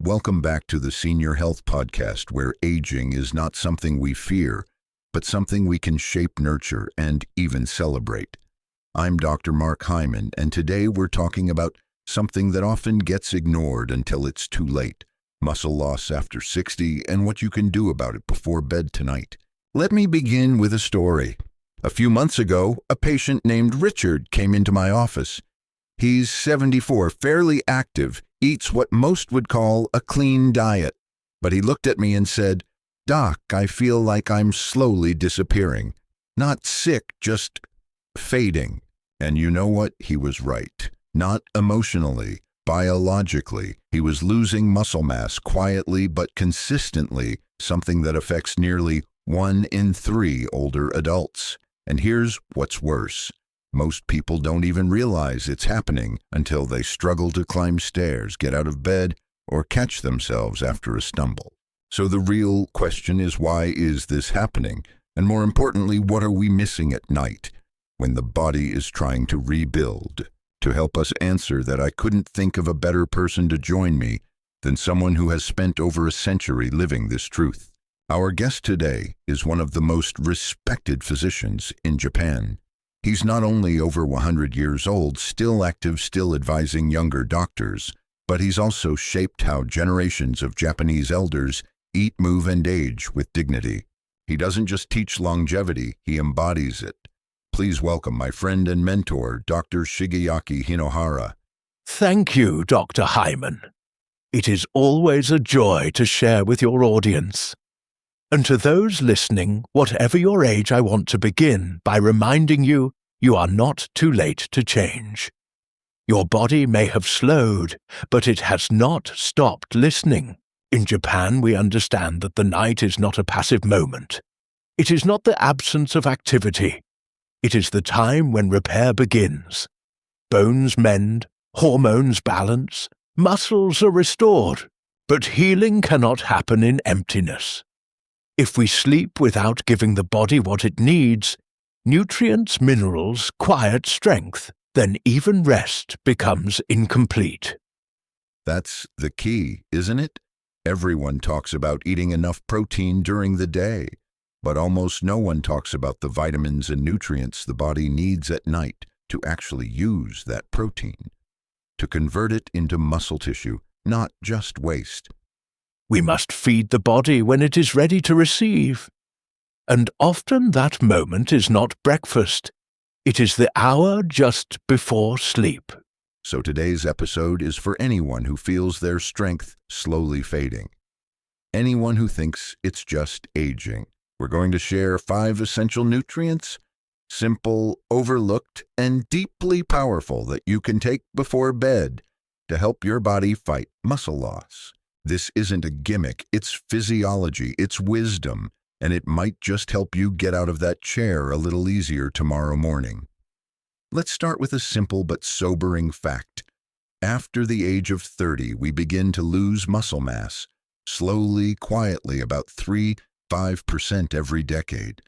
Welcome back to the Senior Health Podcast, where aging is not something we fear, but something we can shape, nurture, and even celebrate. I'm Dr. Mark Hyman, and today we're talking about something that often gets ignored until it's too late: muscle loss after 60 and what you can do about it before bed tonight. Let me begin with a story. A few months ago, a patient named Richard came into my office. He's 74, fairly active, eats what most would call a clean diet. But he looked at me and said, "Doc, I feel like I'm slowly disappearing. Not sick, just fading." And you know what? He was right. Not emotionally, biologically. He was losing muscle mass quietly but consistently, something that affects nearly 1 in 3 older adults. And here's what's worse. Most people don't even realize it's happening until they struggle to climb stairs, get out of bed, or catch themselves after a stumble. So the real question is, why is this happening? And more importantly, what are we missing at night when the body is trying to rebuild? To help us answer that, I couldn't think of a better person to join me than someone who has spent over a century living this truth. Our guest today is one of the most respected physicians in Japan. He's not only over 100 years old, still active, still advising younger doctors, but he's also shaped how generations of Japanese elders eat, move, and age with dignity. He doesn't just teach longevity, he embodies it. Please welcome my friend and mentor, Dr. Shigiyaki Hinohara. Thank you, Dr. Hyman. It is always a joy to share with your audience. And to those listening, whatever your age, I want to begin by reminding you, you are not too late to change. Your body may have slowed, but it has not stopped listening. In Japan, we understand that the night is not a passive moment. It is not the absence of activity. It is the time when repair begins. Bones mend, hormones balance, muscles are restored, but healing cannot happen in emptiness. If we sleep without giving the body what it needs, nutrients, minerals, quiet strength, then even rest becomes incomplete. That's the key, isn't it? Everyone talks about eating enough protein during the day, but almost no one talks about the vitamins and nutrients the body needs at night to actually use that protein, to convert it into muscle tissue, not just waste. We must feed the body when it is ready to receive. And often that moment is not breakfast. It is the hour just before sleep. So today's episode is for anyone who feels their strength slowly fading. Anyone who thinks it's just aging. We're going to share 5 essential nutrients, simple, overlooked, and deeply powerful, that you can take before bed to help your body fight muscle loss. This isn't a gimmick, it's physiology, it's wisdom, and it might just help you get out of that chair a little easier tomorrow morning. Let's start with a simple but sobering fact. After the age of 30, we begin to lose muscle mass, slowly, quietly, about 3–5% every decade.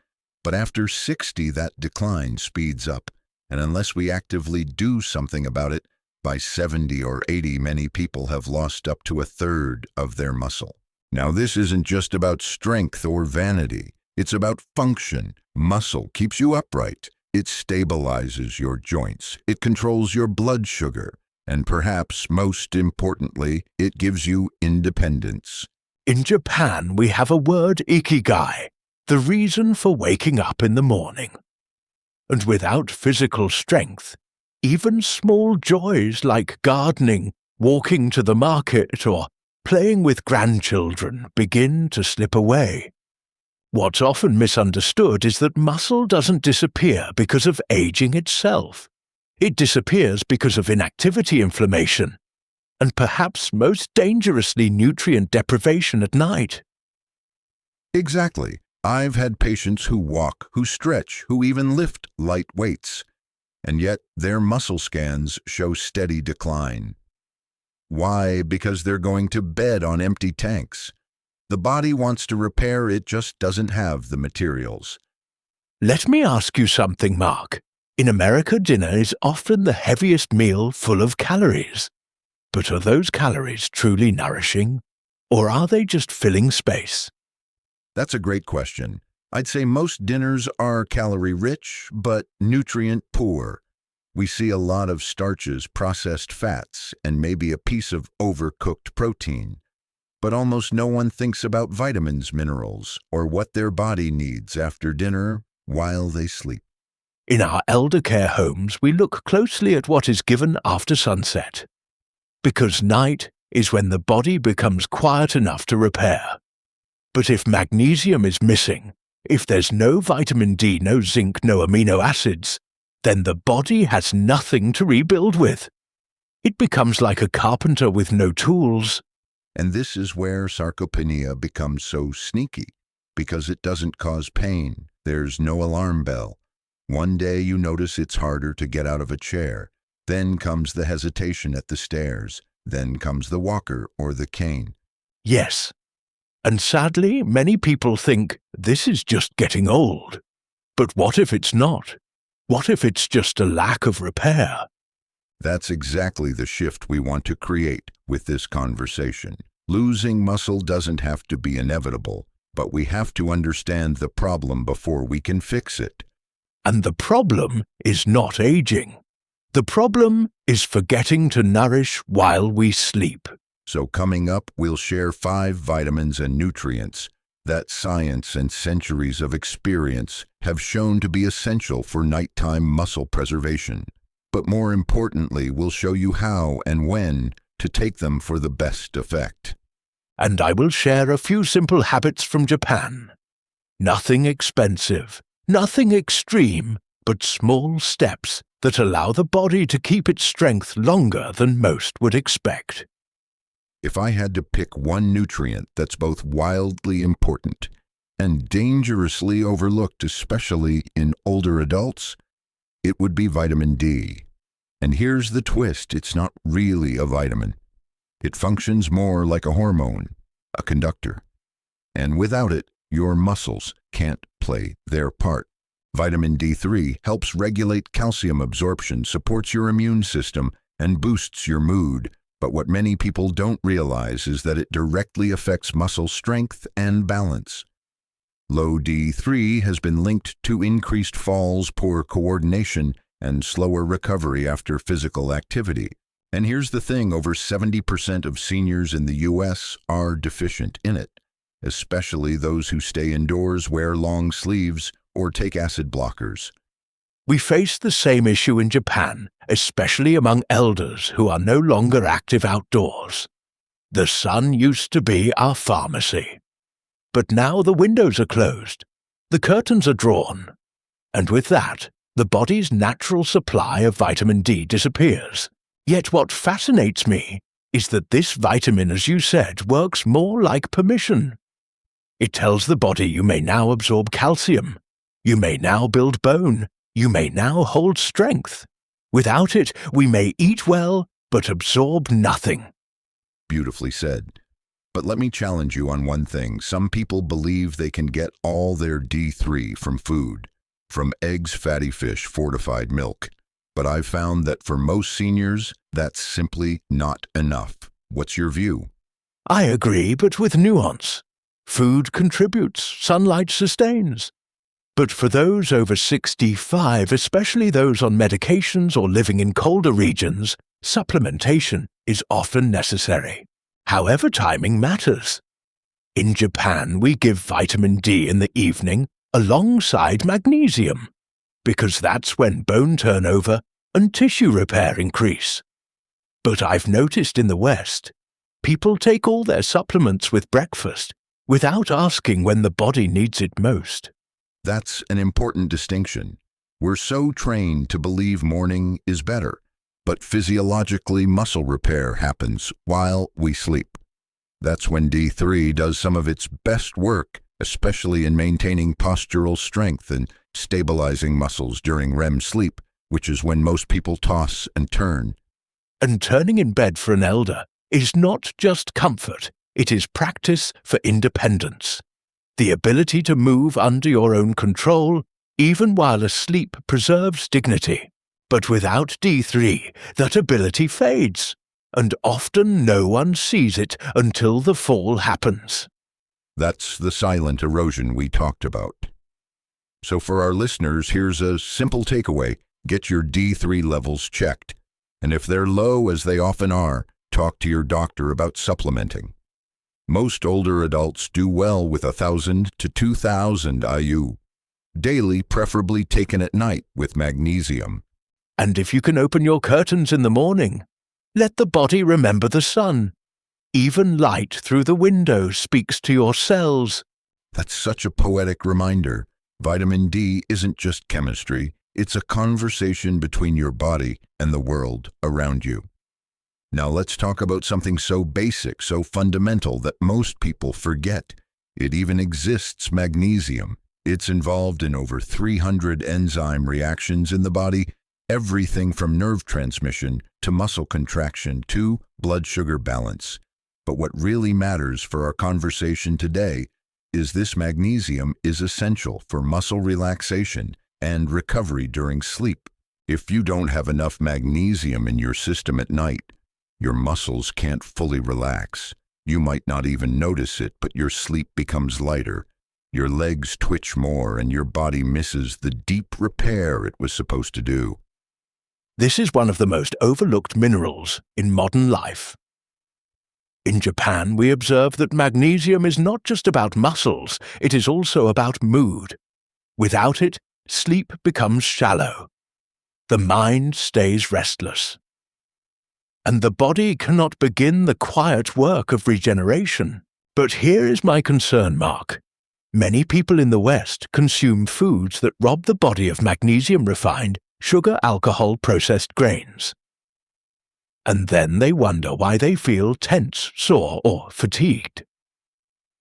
But after 60, that decline speeds up, and unless we actively do something about it, by 70 or 80, many people have lost up to 1/3 of their muscle. Now, this isn't just about strength or vanity. It's about function. Muscle keeps you upright. It stabilizes your joints. It controls your blood sugar. And perhaps most importantly, it gives you independence. In Japan, we have a word, ikigai, the reason for waking up in the morning. And without physical strength, even small joys like gardening, walking to the market, or playing with grandchildren begin to slip away. What's often misunderstood is that muscle doesn't disappear because of aging itself. It disappears because of inactivity, inflammation, and perhaps most dangerously, nutrient deprivation at night. Exactly. I've had patients who walk, who stretch, who even lift light weights, and yet their muscle scans show steady decline. Why? Because they're going to bed on empty tanks. The body wants to repair, it just doesn't have the materials. Let me ask you something, Mark. In America, dinner is often the heaviest meal full of calories. But are those calories truly nourishing, or are they just filling space? That's a great question. I'd say most dinners are calorie-rich, but nutrient-poor. We see a lot of starches, processed fats, and maybe a piece of overcooked protein. But almost no one thinks about vitamins, minerals, or what their body needs after dinner while they sleep. In our elder care homes, we look closely at what is given after sunset, because night is when the body becomes quiet enough to repair. But if magnesium is missing, if there's no vitamin D, no zinc, no amino acids, then the body has nothing to rebuild with. It becomes like a carpenter with no tools. And this is where sarcopenia becomes so sneaky, because it doesn't cause pain. There's no alarm bell. One day you notice it's harder to get out of a chair. Then comes the hesitation at the stairs. Then comes the walker or the cane. Yes. And sadly, many people think this is just getting old. But what if it's not? What if it's just a lack of repair? That's exactly the shift we want to create with this conversation. Losing muscle doesn't have to be inevitable, but we have to understand the problem before we can fix it. And the problem is not aging. The problem is forgetting to nourish while we sleep. So coming up, we'll share 5 vitamins and nutrients that science and centuries of experience have shown to be essential for nighttime muscle preservation. But more importantly, we'll show you how and when to take them for the best effect. And I will share a few simple habits from Japan. Nothing expensive, nothing extreme, but small steps that allow the body to keep its strength longer than most would expect. If I had to pick one nutrient that's both wildly important and dangerously overlooked, especially in older adults, it would be vitamin D. And here's the twist, it's not really a vitamin. It functions more like a hormone, a conductor. And without it, your muscles can't play their part. Vitamin D3 helps regulate calcium absorption, supports your immune system, and boosts your mood. But what many people don't realize is that it directly affects muscle strength and balance. Low D3 has been linked to increased falls, poor coordination, and slower recovery after physical activity. And here's the thing, over 70% of seniors in the U.S. are deficient in it, especially those who stay indoors, wear long sleeves, or take acid blockers. We face the same issue in Japan, especially among elders who are no longer active outdoors. The sun used to be our pharmacy. But now the windows are closed, the curtains are drawn, and with that, the body's natural supply of vitamin D disappears. Yet what fascinates me is that this vitamin, as you said, works more like permission. It tells the body you may now absorb calcium, you may now build bone, you may now hold strength. Without it, we may eat well, but absorb nothing. Beautifully said. But let me challenge you on one thing. Some people believe they can get all their D3 from food, from eggs, fatty fish, fortified milk. But I've found that for most seniors, that's simply not enough. What's your view? I agree, but with nuance. Food contributes, sunlight sustains. But for those over 65, especially those on medications or living in colder regions, supplementation is often necessary. However, timing matters. In Japan, we give vitamin D in the evening alongside magnesium, because that's when bone turnover and tissue repair increase. But I've noticed in the West, people take all their supplements with breakfast without asking when the body needs it most. That's an important distinction. We're so trained to believe morning is better, but physiologically muscle repair happens while we sleep. That's when D3 does some of its best work, especially in maintaining postural strength and stabilizing muscles during REM sleep, which is when most people toss and turn. And turning in bed for an elder is not just comfort, it is practice for independence. The ability to move under your own control, even while asleep, preserves dignity. But without D3, that ability fades. and often no one sees it until the fall happens. That's the silent erosion we talked about. So for our listeners, here's a simple takeaway. Get your D3 levels checked. And if they're low, as they often are, talk to your doctor about supplementing. Most older adults do well with 1,000 to 2,000 IU. Daily, preferably taken at night with magnesium. And if you can open your curtains in the morning, let the body remember the sun. Even light through the window speaks to your cells. That's such a poetic reminder. Vitamin D isn't just chemistry, it's a conversation between your body and the world around you. Now let's talk about something so basic, so fundamental that most people forget. It even exists, magnesium. It's involved in over 300 enzyme reactions in the body, everything from nerve transmission to muscle contraction to blood sugar balance. But what really matters for our conversation today is this magnesium is essential for muscle relaxation and recovery during sleep. If you don't have enough magnesium in your system at night, your muscles can't fully relax. You might not even notice it, but your sleep becomes lighter. Your legs twitch more and your body misses the deep repair it was supposed to do. This is one of the most overlooked minerals in modern life. In Japan, we observe that magnesium is not just about muscles, it is also about mood. Without it, sleep becomes shallow. The mind stays restless. And the body cannot begin the quiet work of regeneration. But here is my concern, Mark. Many people in the West consume foods that rob the body of magnesium-refined, sugar, alcohol, processed grains. And then they wonder why they feel tense, sore, or fatigued.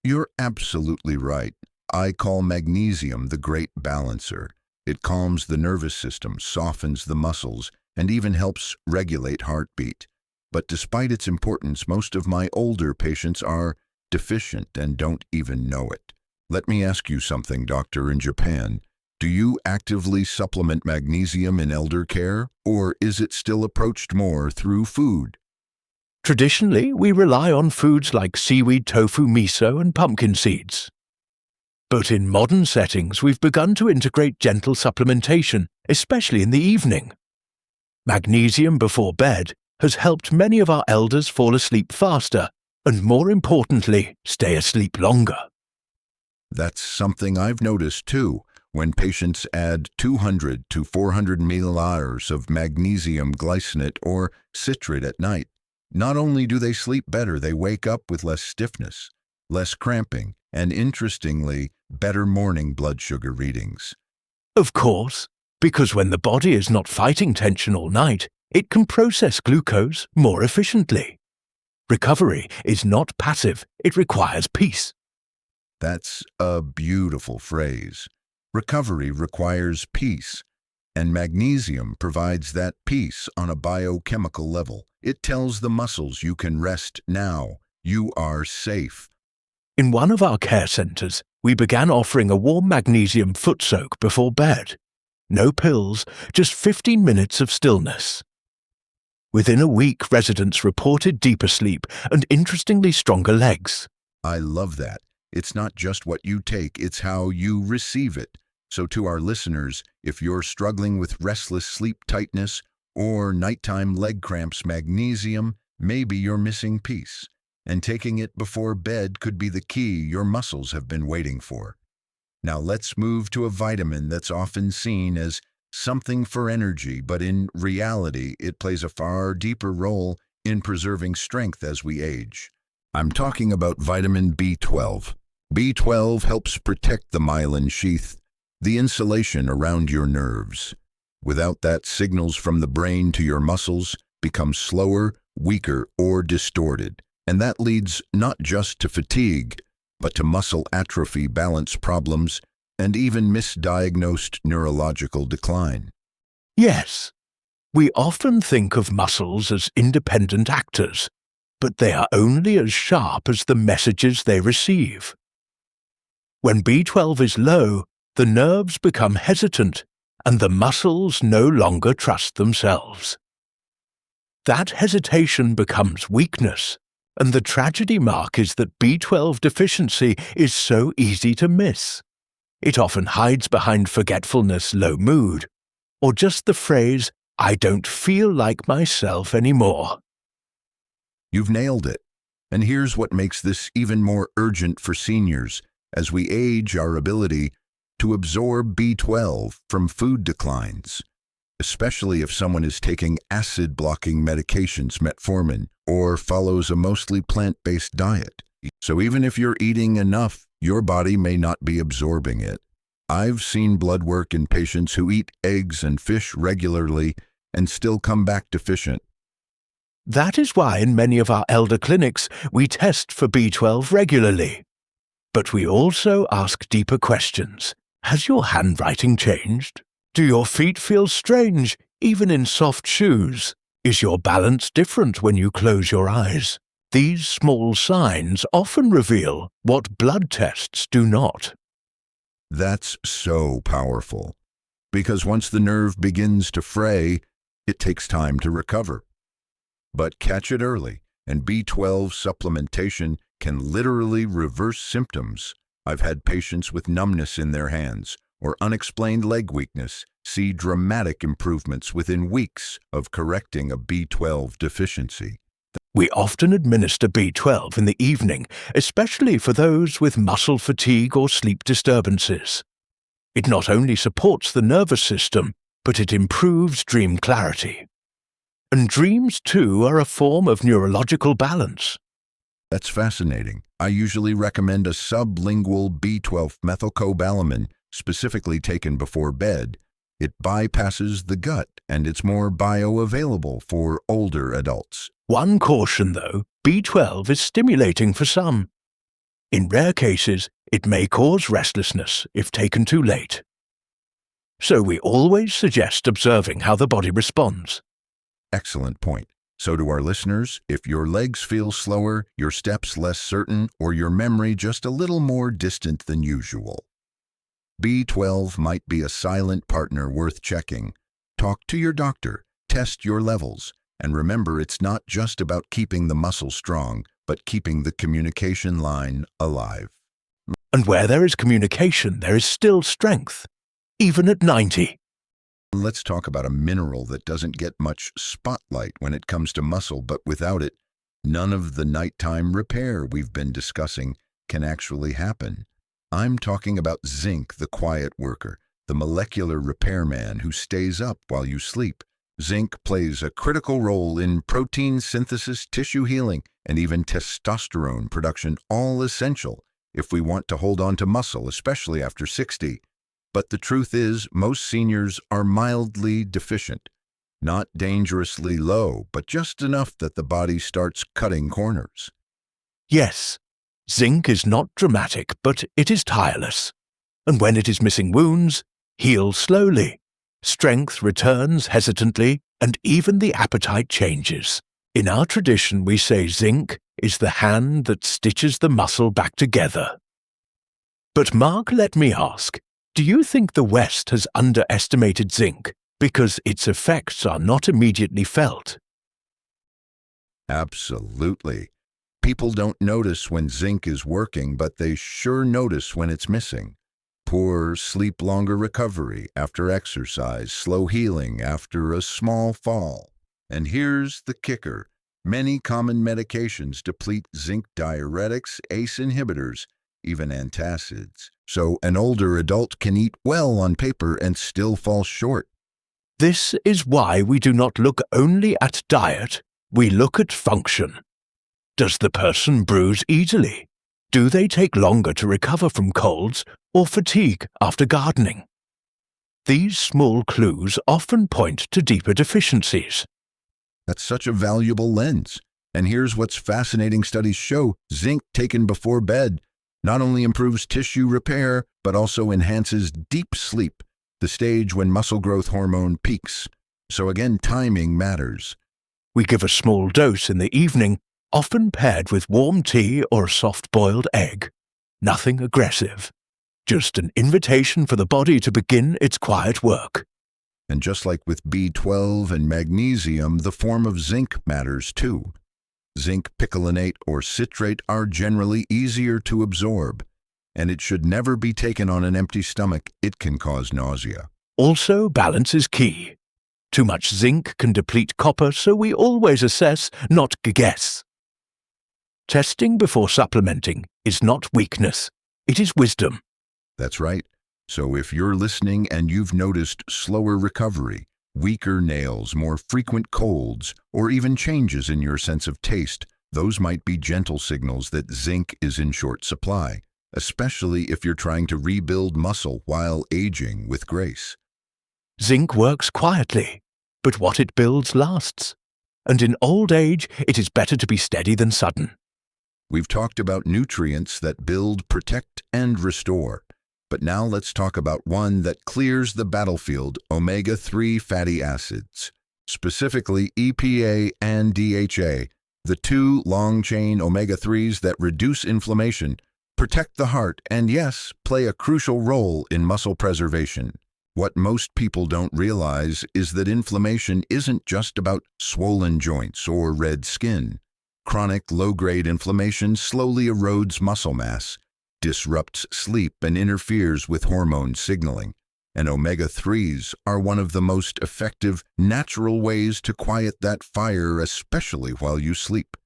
You're absolutely right. I call magnesium the great balancer. It calms the nervous system, softens the muscles, and even helps regulate heartbeat. But despite its importance, most of my older patients are deficient and don't even know it. Let me ask you something, doctor. In Japan, do you actively supplement magnesium in elder care, or is it still approached more through food? Traditionally, we rely on foods like seaweed tofu, miso, and pumpkin seeds. But in modern settings, we've begun to integrate gentle supplementation, especially in the evening. Magnesium before bed has helped many of our elders fall asleep faster and, more importantly, stay asleep longer. That's something I've noticed too. When patients add 200 to 400 milliliters of magnesium glycinate or citrate at night, not only do they sleep better, they wake up with less stiffness, less cramping, and interestingly, better morning blood sugar readings. Of course, because when the body is not fighting tension all night, it can process glucose more efficiently. Recovery is not passive, it requires peace. That's a beautiful phrase. Recovery requires peace, and magnesium provides that peace on a biochemical level. It tells the muscles you can rest now, you are safe. In one of our care centers, we began offering a warm magnesium foot soak before bed. No pills, just 15 minutes of stillness. Within a week, residents reported deeper sleep and interestingly stronger legs. I love that. It's not just what you take, it's how you receive it. So to our listeners, if you're struggling with restless sleep tightness or nighttime leg cramps, magnesium, maybe you're missing peace. And taking it before bed could be the key your muscles have been waiting for. Now let's move to a vitamin that's often seen as something for energy, but in reality, it plays a far deeper role in preserving strength as we age. I'm talking about vitamin B12. B12 helps protect the myelin sheath, the insulation around your nerves. Without that, signals from the brain to your muscles become slower, weaker, or distorted. And that leads not just to fatigue, but to muscle atrophy, balance problems, and even misdiagnosed neurological decline. Yes, we often think of muscles as independent actors, but they are only as sharp as the messages they receive. When B12 is low, the nerves become hesitant and the muscles no longer trust themselves. That hesitation becomes weakness, and the tragedy, Mark, is that B12 deficiency is so easy to miss. It often hides behind forgetfulness, low mood, or just the phrase, "I don't feel like myself anymore." You've nailed it. And here's what makes this even more urgent for seniors. As we age, our ability to absorb B12 from food declines, especially if someone is taking acid-blocking medications, metformin, or follows a mostly plant-based diet. So even if you're eating enough, your body may not be absorbing it. I've seen blood work in patients who eat eggs and fish regularly and still come back deficient. That is why in many of our elder clinics we test for B12 regularly. But we also ask deeper questions. Has your handwriting changed? Do your feet feel strange, even in soft shoes? Is your balance different when you close your eyes? These small signs often reveal what blood tests do not. That's so powerful, because once the nerve begins to fray, it takes time to recover. But catch it early, and B12 supplementation can literally reverse symptoms. I've had patients with numbness in their hands or unexplained leg weakness see dramatic improvements within weeks of correcting a B12 deficiency. We often administer B12 in the evening, especially for those with muscle fatigue or sleep disturbances. It not only supports the nervous system, but it improves dream clarity. And dreams, too, are a form of neurological balance. That's fascinating. I usually recommend a sublingual B12 methylcobalamin, specifically taken before bed. It bypasses the gut, and it's more bioavailable for older adults. One caution, though, B12 is stimulating for some. In rare cases, it may cause restlessness if taken too late. So we always suggest observing how the body responds. Excellent point. So to our listeners, if your legs feel slower, your steps less certain, or your memory just a little more distant than usual, B12 might be a silent partner worth checking. Talk to your doctor, test your levels, and remember it's not just about keeping the muscle strong, but keeping the communication line alive. And where there is communication, there is still strength, even at 90. Let's talk about a mineral that doesn't get much spotlight when it comes to muscle, but without it, none of the nighttime repair we've been discussing can actually happen. I'm talking about zinc, the quiet worker, the molecular repairman who stays up while you sleep. Zinc plays a critical role in protein synthesis, tissue healing, and even testosterone production, all essential if we want to hold on to muscle, especially after 60. But the truth is, most seniors are mildly deficient. Not dangerously low, but just enough that the body starts cutting corners. Yes, zinc is not dramatic, but it is tireless. And when it is missing, wounds heal slowly. Strength returns hesitantly, and even the appetite changes. In our tradition, we say zinc is the hand that stitches the muscle back together. But Mark, let me ask, do you think the West has underestimated zinc because its effects are not immediately felt? Absolutely. People don't notice when zinc is working, but they sure notice when it's missing. Poor sleep, longer recovery after exercise, slow healing after a small fall. And here's the kicker. Many common medications deplete zinc: diuretics, ACE inhibitors, even antacids. So an older adult can eat well on paper and still fall short. This is why we do not look only at diet, we look at function. Does the person bruise easily? Do they take longer to recover from colds or fatigue after gardening? These small clues often point to deeper deficiencies. That's such a valuable lens. And here's what's fascinating. Studies show zinc taken before bed not only improves tissue repair, but also enhances deep sleep, the stage when muscle growth hormone peaks. So again, timing matters. We give a small dose in the evening, often paired with warm tea or a soft-boiled egg. Nothing aggressive. Just an invitation for the body to begin its quiet work. And just like with B12 and magnesium, the form of zinc matters too. Zinc picolinate or citrate are generally easier to absorb, and it should never be taken on an empty stomach. It can cause nausea. Also, balance is key. Too much zinc can deplete copper, so we always assess, not guess. Testing before supplementing is not weakness, it is wisdom. That's right. So if you're listening and you've noticed slower recovery, weaker nails, more frequent colds, or even changes in your sense of taste, those might be gentle signals that zinc is in short supply, especially if you're trying to rebuild muscle while aging with grace. Zinc works quietly, but what it builds lasts. And in old age, it is better to be steady than sudden. We've talked about nutrients that build, protect, and restore. But now let's talk about one that clears the battlefield, omega-3 fatty acids, specifically EPA and DHA, the two long-chain omega-3s that reduce inflammation, protect the heart, and yes, play a crucial role in muscle preservation. What most people don't realize is that inflammation isn't just about swollen joints or red skin. Chronic low-grade inflammation slowly erodes muscle mass, disrupts sleep, and interferes with hormone signaling. And omega-3s are one of the most effective natural ways to quiet that fire, especially while you sleep.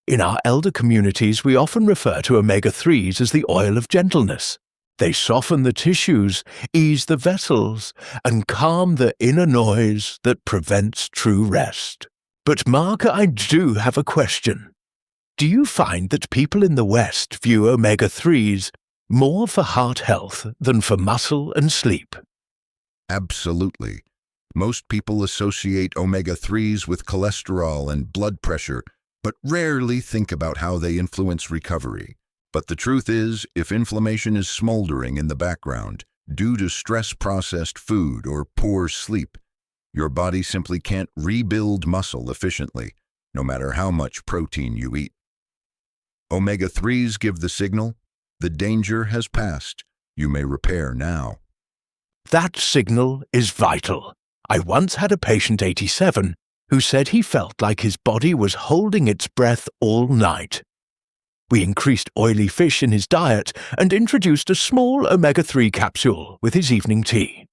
In our elder communities, we often refer to omega-3s as the oil of gentleness. They soften the tissues, ease the vessels, and calm the inner noise that prevents true rest. But Mark, I do have a question. Do you find that people in the West view omega-3s more for heart health than for muscle and sleep? Absolutely. Most people associate omega-3s with cholesterol and blood pressure, but rarely think about how they influence recovery. But the truth is, if inflammation is smoldering in the background due to stress-processed food or poor sleep, your body simply can't rebuild muscle efficiently, no matter how much protein you eat. Omega-3s give the signal, the danger has passed, you may repair now. That signal is vital. I once had a patient 87 who said he felt like his body was holding its breath all night. We increased oily fish in his diet and introduced a small omega-3 capsule with his evening tea.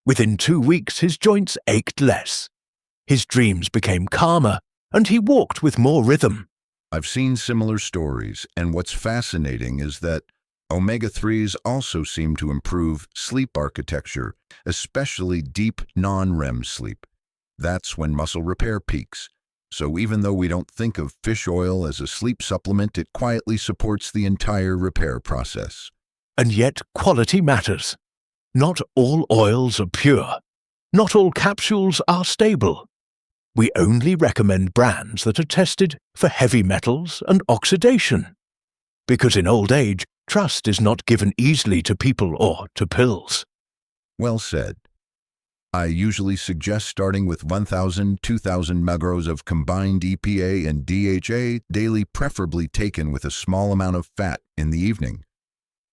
Within 2 weeks, his joints ached less. His dreams became calmer, and he walked with more rhythm. I've seen similar stories, and what's fascinating is that omega-3s also seem to improve sleep architecture, especially deep non-REM sleep. That's when muscle repair peaks. So even though we don't think of fish oil as a sleep supplement, it quietly supports the entire repair process. And yet, quality matters. Not all oils are pure. Not all capsules are stable. We only recommend brands that are tested for heavy metals and oxidation. Because in old age, trust is not given easily to people or to pills. Well said. I usually suggest starting with 1,000–2,000 macros of combined EPA and DHA daily, preferably taken with a small amount of fat in the evening.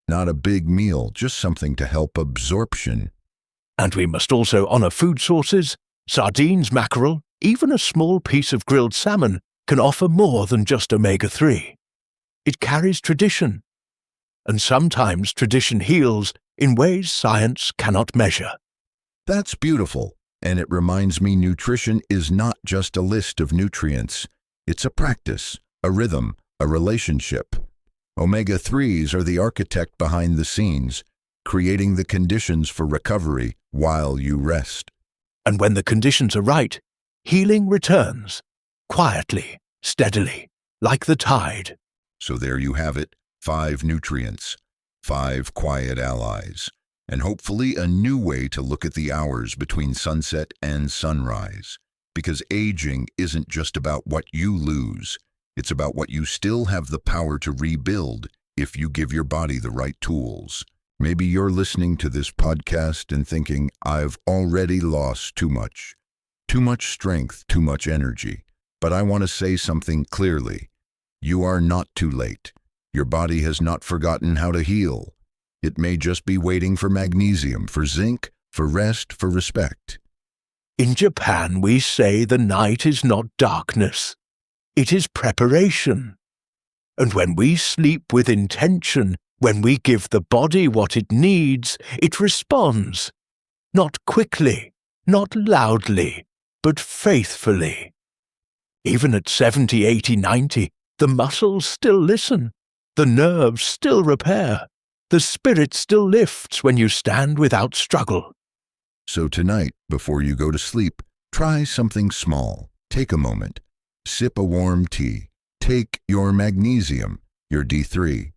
Not a big meal, just something to help absorption. And we must also honor food sources. Sardines, mackerel, even a small piece of grilled salmon can offer more than just omega-3. It carries tradition. And sometimes tradition heals in ways science cannot measure. That's beautiful, and it reminds me nutrition is not just a list of nutrients. It's a practice, a rhythm, a relationship. Omega-3s are the architect behind the scenes, creating the conditions for recovery while you rest. And when the conditions are right, healing returns, quietly, steadily, like the tide. So there you have it, 5 nutrients, 5 quiet allies, and hopefully a new way to look at the hours between sunset and sunrise. Because aging isn't just about what you lose, it's about what you still have the power to rebuild if you give your body the right tools. Maybe you're listening to this podcast and thinking, I've already lost too much strength, too much energy. But I want to say something clearly. You are not too late. Your body has not forgotten how to heal. It may just be waiting for magnesium, for zinc, For rest, for respect. In Japan, we say the night is not darkness. It is preparation. And when we sleep with intention, when we give the body what it needs, it responds. Not quickly, not loudly, but faithfully. Even at 70, 80, 90, the muscles still listen, the nerves still repair, the spirit still lifts when you stand without struggle. So tonight, before you go to sleep, try something small. Take a moment. Sip a warm tea. Take your magnesium, your D3.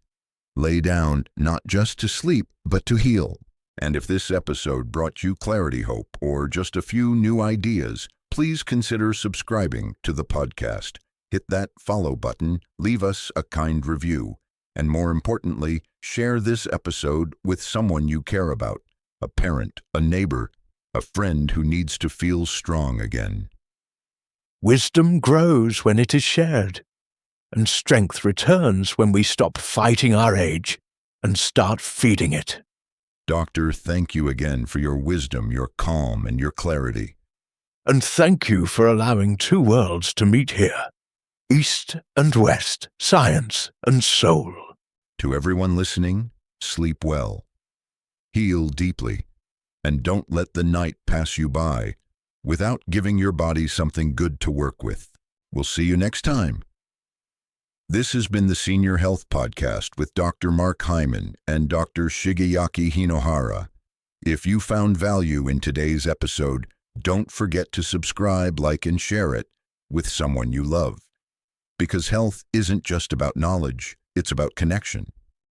Lay down not just to sleep, but to heal. And if this episode brought you clarity, hope, or just a few new ideas, please consider subscribing to the podcast. Hit that follow button, leave us a kind review, and more importantly, share this episode with someone you care about, a parent, a neighbor, a friend who needs to feel strong again. Wisdom grows when it is shared, and strength returns when we stop fighting our age and start feeding it. Doctor, thank you again for your wisdom, your calm, and your clarity. And thank you for allowing two worlds to meet here, East and West, science and soul. To everyone listening, sleep well, heal deeply, and don't let the night pass you by without giving your body something good to work with. We'll see you next time. This has been the Senior Health Podcast with Dr. Mark Hyman and Dr. Shigiyaki Hinohara. If you found value in today's episode, don't forget to subscribe, like, and share it with someone you love. Because health isn't just about knowledge, it's about connection.